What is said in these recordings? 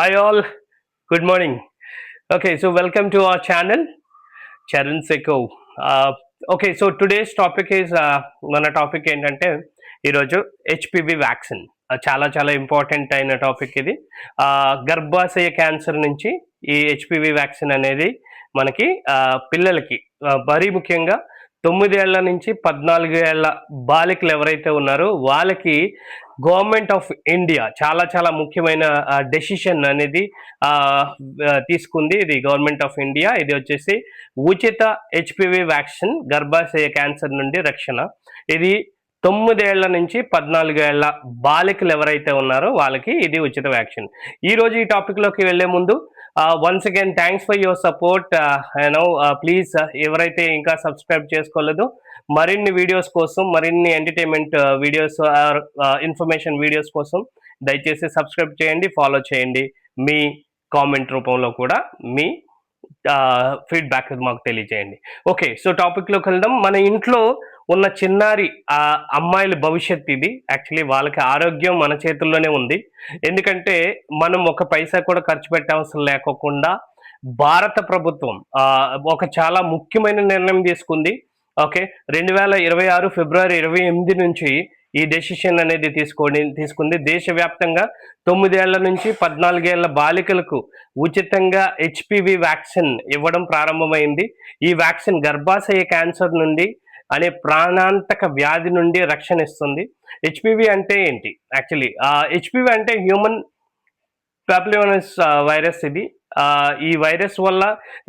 Hi all, good morning. Okay, so welcome to our channel, Charan Seko. Okay, so today's topic is మన topic ఏంటంటే ఈరోజు HPV vaccine చాలా చాలా important అయిన topic ఇది. గర్భాశయ క్యాన్సర్ నుంచి ఈ హెచ్పివి వ్యాక్సిన్ అనేది మనకి పిల్లలకి మరీ ముఖ్యంగా 9 ఏళ్ల నుంచి 14 ఏళ్ల బాలికలు ఎవరైతే ఉన్నారో వాళ్ళకి గవర్నమెంట్ ఆఫ్ ఇండియా చాలా చాలా ముఖ్యమైన డెసిషన్ అనేది తీసుకుంది. ఇది గవర్నమెంట్ ఆఫ్ ఇండియా. ఇది వచ్చేసి ఉచిత హెచ్పివి వ్యాక్సిన్, గర్భాశయ క్యాన్సర్ నుండి రక్షణ. ఇది 9 ఏళ్ల నుంచి 14 ఏళ్ల బాలికలు ఎవరైతే ఉన్నారో వాళ్ళకి ఇది ఉచిత వ్యాక్సిన్. ఈ రోజు ఈ టాపిక్ లోకి వెళ్లే ముందు once again thanks for your support. Please ఎవరైతే ఇంకా సబ్స్క్రైబ్ చేసుకోలేదో మరిన్ని వీడియోస్ కోసం, మరిన్ని ఎంటర్టైన్మెంట్ వీడియోస్ ఇన్ఫర్మేషన్ వీడియోస్ కోసం దయచేసి సబ్స్క్రైబ్ చేయండి, ఫాలో చేయండి. మీ కామెంట్ రూపంలో కూడా మీ ఫీడ్బ్యాక్ మాకు తెలియజేయండి. ఓకే, సో టాపిక్లోకి వెళ్దాం. మన ఇంట్లో ఉన్న చిన్నారి అమ్మాయిల భవిష్యత్ ఇది. యాక్చువల్లీ వాళ్ళకి ఆరోగ్యం మన చేతుల్లోనే ఉంది. ఎందుకంటే మనం ఒక పైసా కూడా ఖర్చు పెట్టవలసిన లేకోకుండా భారత ప్రభుత్వం ఒక చాలా ముఖ్యమైన నిర్ణయం తీసుకుంది. ఓకే, 2026 ఫిబ్రవరి 28 నుంచి ఈ డెసిషన్ అనేది తీసుకుంది. దేశవ్యాప్తంగా 9 ఏళ్ల నుంచి 14 ఏళ్ల బాలికలకు ఉచితంగా హెచ్పివి వ్యాక్సిన్ ఇవ్వడం ప్రారంభమైంది. ఈ వ్యాక్సిన్ గర్భాశయ క్యాన్సర్ నుండి అనే ప్రాణాంతక వ్యాధి నుండి రక్షణ ఇస్తుంది. హెచ్పివి అంటే ఏంటి? యాక్చువల్లీ హెచ్పివి అంటే హ్యూమన్ పాపులోనిస్ వైరస్. ఇది ఈ వైరస్ వల్ల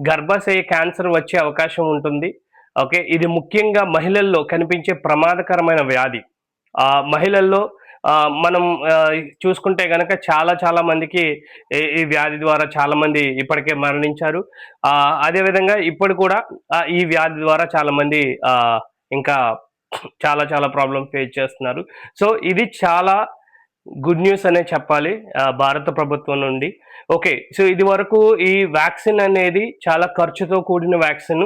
గర్భాశయ క్యాన్సర్ వచ్చే అవకాశం ఉంటుంది. ఓకే, ఇది ముఖ్యంగా మహిళల్లో కనిపించే ప్రమాదకరమైన వ్యాధి. మహిళల్లో మనం చూసుకుంటే గనక చాలా చాలా మందికి ఈ వ్యాధి ద్వారా చాలా మంది ఇప్పటికే మరణించారు. అదేవిధంగా ఇప్పుడు కూడా ఈ వ్యాధి ద్వారా చాలా మంది ఇంకా చాలా చాలా ప్రాబ్లమ్ ఫేస్ చేస్తున్నారు. సో ఇది చాలా గుడ్ న్యూస్ అనే చెప్పాలి భారత ప్రభుత్వం నుండి. ఓకే, సో ఇది వరకు ఈ వ్యాక్సిన్ అనేది చాలా ఖర్చుతో కూడిన వ్యాక్సిన్.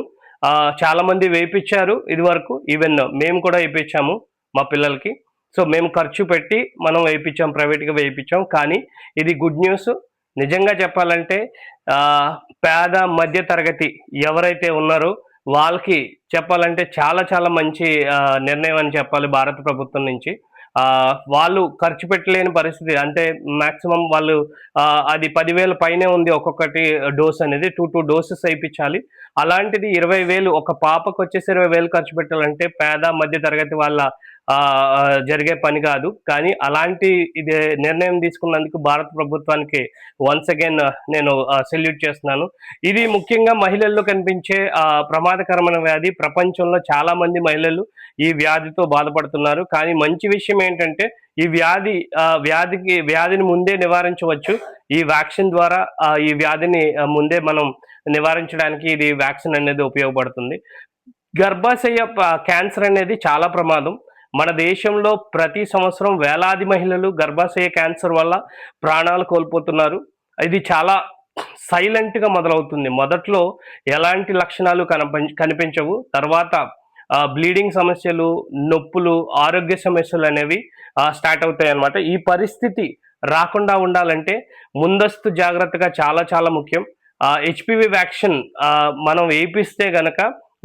చాలా మంది వేయించారు ఇది వరకు. ఈవెన్ మేము కూడా వేయించాము మా పిల్లలకి. సో మేము ఖర్చు పెట్టి మనం వేయించాం, ప్రైవేట్గా వేయించాం. కానీ ఇది గుడ్ న్యూస్. నిజంగా చెప్పాలంటే పేద మధ్య తరగతి ఎవరైతే ఉన్నారో వాళ్ళకి చెప్పాలంటే చాలా చాలా మంచి నిర్ణయం అని చెప్పాలి భారత ప్రభుత్వం నుంచి. వాళ్ళు ఖర్చు పెట్టలేని పరిస్థితి. అంటే మాక్సిమం వాళ్ళు అది 10,000 పైనే ఉంది ఒక్కొక్కటి డోస్ అనేది. 2 డోసెస్ వేయించాలి. అలాంటిది 20,000 ఒక పాపకు వచ్చేసి 20,000 ఖర్చు పెట్టాలంటే పేద మధ్య తరగతి వాళ్ళ జరిగే పని కాదు. కానీ అలాంటి ఇది నిర్ణయం తీసుకున్నందుకు భారత ప్రభుత్వానికి వన్స్ అగైన్ నేను సెల్యూట్ చేస్తున్నాను. ఇది ముఖ్యంగా మహిళల్లో కనిపించే ప్రమాదకరమైన వ్యాధి. ప్రపంచంలో చాలా మంది మహిళలు ఈ వ్యాధితో బాధపడుతున్నారు. కానీ మంచి విషయం ఏంటంటే ఈ వ్యాధిని ముందే నివారించవచ్చు. ఈ వ్యాక్సిన్ ద్వారా ఈ వ్యాధిని ముందే మనం నివారించడానికి ఇది వ్యాక్సిన్ అనేది ఉపయోగపడుతుంది. గర్భాశయ క్యాన్సర్ అనేది చాలా ప్రమాదం. మన దేశంలో ప్రతి సంవత్సరం వేలాది మహిళలు గర్భాశయ క్యాన్సర్ వల్ల ప్రాణాలు కోల్పోతున్నారు. ఇది చాలా సైలెంట్గా మొదలవుతుంది. మొదట్లో ఎలాంటి లక్షణాలు కనిపించవు. తర్వాత బ్లీడింగ్ సమస్యలు, నొప్పులు, ఆరోగ్య సమస్యలు అనేవి స్టార్ట్ అవుతాయి అన్నమాట. ఈ పరిస్థితి రాకుండా ఉండాలంటే ముందస్తు జాగ్రత్తగా చాలా చాలా ముఖ్యం. హెచ్పివి వ్యాక్సిన్ మనం వేయిస్తే గనక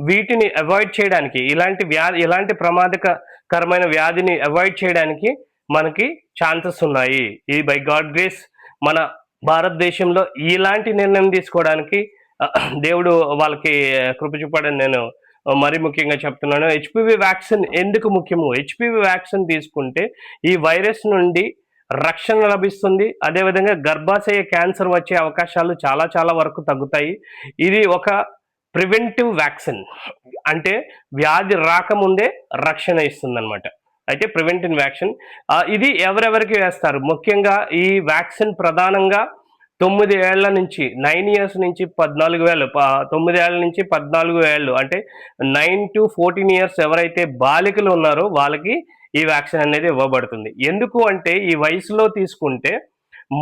వీటిని అవాయిడ్ చేయడానికి, ఇలాంటి ప్రమాదకరమైన వ్యాధిని అవాయిడ్ చేయడానికి మనకి ఛాన్సెస్ ఉన్నాయి. ఈ బై గాడ్ గ్రేస్ మన భారతదేశంలో ఇలాంటి నిర్ణయం తీసుకోవడానికి దేవుడు వాళ్ళకి కృప చూపాడని నేను మరీ ముఖ్యంగా చెప్తున్నాను. హెచ్పివి వ్యాక్సిన్ ఎందుకు ముఖ్యము? హెచ్పివి వ్యాక్సిన్ తీసుకుంటే ఈ వైరస్ నుండి రక్షణ లభిస్తుంది. అదేవిధంగా గర్భాశయ క్యాన్సర్ వచ్చే అవకాశాలు చాలా చాలా వరకు తగ్గుతాయి. ఇది ఒక ప్రివెంటివ్ వ్యాక్సిన్, అంటే వ్యాధి రాకముందే రక్షణ ఇస్తుంది అనమాట. అయితే ప్రివెంటివ్ వ్యాక్సిన్ ఇది ఎవరెవరికి వేస్తారు? ముఖ్యంగా ఈ వ్యాక్సిన్ ప్రధానంగా 9 ఏళ్ల నుంచి 9 years నుంచి 14 ఏళ్ళు, 9 ఏళ్ల నుంచి 14 ఏళ్ళు అంటే 9 to 14 years ఎవరైతే బాలికలు ఉన్నారో వాళ్ళకి ఈ వ్యాక్సిన్ అనేది ఇవ్వబడుతుంది. ఎందుకు అంటే ఈ వయసులో తీసుకుంటే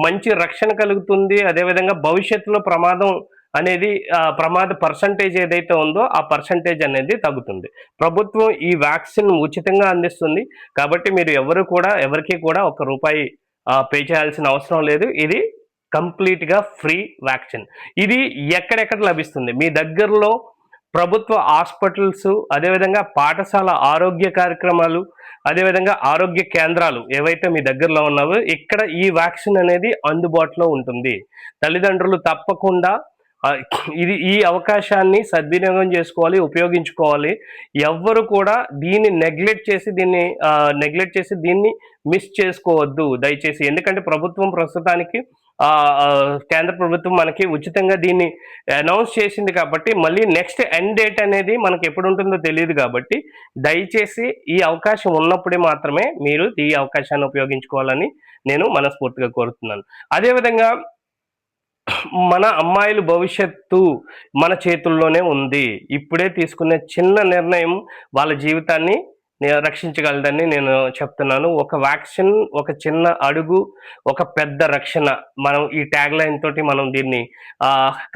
మంచి రక్షణ కలుగుతుంది. అదేవిధంగా భవిష్యత్తులో ప్రమాద పర్సంటేజ్ ఏదైతే ఉందో ఆ పర్సంటేజ్ అనేది తగ్గుతుంది. ప్రభుత్వం ఈ వ్యాక్సిన్ ఉచితంగా అందిస్తుంది. కాబట్టి మీరు ఎవరికి కూడా ₹1 పే చేయాల్సిన అవసరం లేదు. ఇది కంప్లీట్గా ఫ్రీ వ్యాక్సిన్. ఇది ఎక్కడెక్కడ లభిస్తుంది? మీ దగ్గరలో ప్రభుత్వ హాస్పిటల్స్, అదేవిధంగా పాఠశాల ఆరోగ్య కార్యక్రమాలు, అదేవిధంగా ఆరోగ్య కేంద్రాలు ఏవైతే మీ దగ్గరలో ఉన్నావో ఇక్కడ ఈ వ్యాక్సిన్ అనేది అందుబాటులో ఉంటుంది. తల్లిదండ్రులు తప్పకుండా ఈ అవకాశాన్ని సద్వినియోగం చేసుకోవాలి, ఉపయోగించుకోవాలి. ఎవ్వరు కూడా దీన్ని నెగ్లెక్ట్ చేసి దీన్ని మిస్ చేసుకోవద్దు దయచేసి. ఎందుకంటే ప్రభుత్వం ప్రస్తుతానికి కేంద్ర ప్రభుత్వం మనకి ఉచితంగా దీన్ని అనౌన్స్ చేసింది కాబట్టి మళ్ళీ నెక్స్ట్ ఎండ్ డేట్ అనేది మనకి ఎప్పుడు ఉంటుందో తెలియదు కాబట్టి దయచేసి ఈ అవకాశం ఉన్నప్పుడే మాత్రమే మీరు ఈ అవకాశాన్ని ఉపయోగించుకోవాలని నేను మనస్ఫూర్తిగా కోరుతున్నాను. అదేవిధంగా మన అమ్మాయిల భవిష్యత్తు మన చేతుల్లోనే ఉంది. ఇప్పుడే తీసుకునే చిన్న నిర్ణయం వాళ్ళ జీవితాన్ని రక్షించగలదని నేను చెప్తున్నాను. ఒక వ్యాక్సిన్, ఒక చిన్న అడుగు, ఒక పెద్ద రక్షణ. మనం ఈ ట్యాగ్ లైన్ తోటి మనం దీన్ని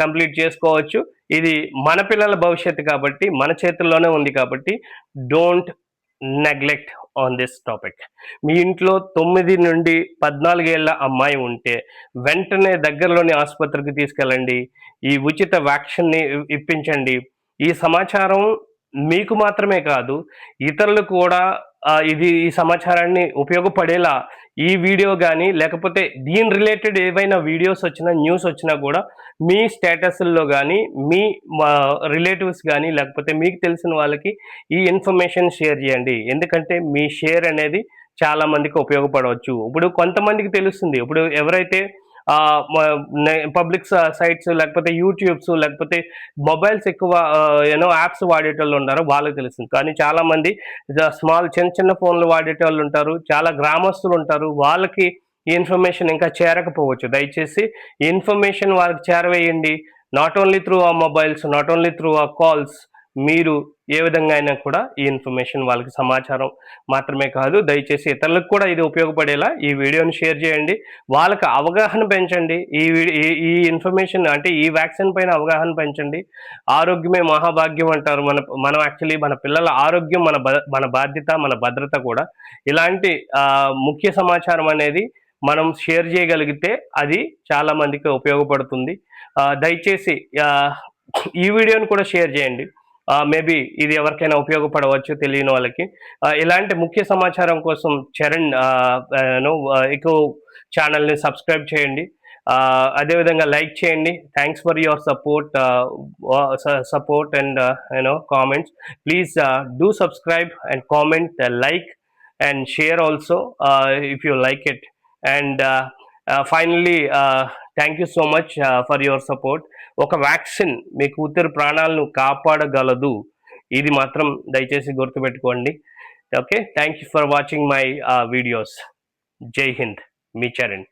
కంప్లీట్ చేసుకోవచ్చు. ఇది మన పిల్లల భవిష్యత్తు కాబట్టి మన చేతుల్లోనే ఉంది కాబట్టి don't neglect on this topic. మీ ఇంట్లో 9 నుండి 14 ఏళ్ల అమ్మాయి ఉంటే వెంటనే దగ్గరలోని ఆసుపత్రికి తీసుకెళ్ళండి. ఈ ఉచిత వ్యాక్సిన్ని ఇప్పించండి. ఈ సమాచారం మీకు మాత్రమే కాదు, ఇతరులు కూడా ఈ సమాచారాన్ని ఉపయోగపడేలా ఈ వీడియో కానీ లేకపోతే దీని రిలేటెడ్ ఏవైనా వీడియోస్ వచ్చినా, న్యూస్ వచ్చినా కూడా మీ స్టేటస్ల్లో కానీ, మీ రిలేటివ్స్ కానీ లేకపోతే మీకు తెలిసిన వాళ్ళకి ఈ ఇన్ఫర్మేషన్ షేర్ చేయండి. ఎందుకంటే మీ షేర్ అనేది చాలా మందికి ఉపయోగపడవచ్చు. ఇప్పుడు కొంతమందికి తెలుస్తుంది. ఇప్పుడు ఎవరైతే పబ్లిక్ సైట్స్ లేకపోతే యూట్యూబ్స్ లేకపోతే మొబైల్స్ ఎక్కువ యాప్స్ వాడేటోళ్ళు ఉంటారు, వాళ్ళకి తెలుస్తుంది. కానీ చాలా మంది చిన్న ఫోన్లు వాడేటోళ్ళు ఉంటారు, చాలా గ్రామస్తులు ఉంటారు, వాళ్ళకి ఈ ఇన్ఫర్మేషన్ ఇంకా చేరకపోవచ్చు. దయచేసి ఈ ఇన్ఫర్మేషన్ వాళ్ళకి చేరవేయండి. నాట్ ఓన్లీ త్రూ ఆ మొబైల్స్, నాట్ ఓన్లీ త్రూ ఆ కాల్స్, మీరు ఏ విధంగా అయినా కూడా ఈ ఇన్ఫర్మేషన్ వాళ్ళకి సమాచారం మాత్రమే కాదు, దయచేసి ఇతరులకు కూడా ఇది ఉపయోగపడేలా ఈ వీడియోని షేర్ చేయండి. వాళ్ళకి అవగాహన పెంచండి. ఈ ఇన్ఫర్మేషన్ అంటే ఈ వ్యాక్సిన్ పైన అవగాహన పెంచండి. ఆరోగ్యమే మహాభాగ్యం అంటారు. మనం యాక్చువల్లీ మన పిల్లల ఆరోగ్యం మన బాధ్యత, మన భద్రత కూడా. ఇలాంటి ముఖ్య సమాచారం అనేది మనం షేర్ చేయగలిగితే అది చాలా మందికి ఉపయోగపడుతుంది. దయచేసి ఈ వీడియోని కూడా షేర్ చేయండి. మేబీ ఇది ఎవరికైనా ఉపయోగపడవచ్చు తెలియని వాళ్ళకి. ఇలాంటి ముఖ్య సమాచారం కోసం చరణ్ ఎక్కువ ఛానల్ని సబ్స్క్రైబ్ చేయండి. అదేవిధంగా లైక్ చేయండి. Thanks for your support and comments. Please do subscribe and comment, like and share also if you like it. And finally, thank you so much for your support. ఒక వ్యాక్సిన్ మీ కూతురు ప్రాణాలను కాపాడగలదు, ఇది మాత్రం దయచేసి గుర్తుపెట్టుకోండి. Okay, thank you for watching my videos. జై హింద్, మీ చరణ్.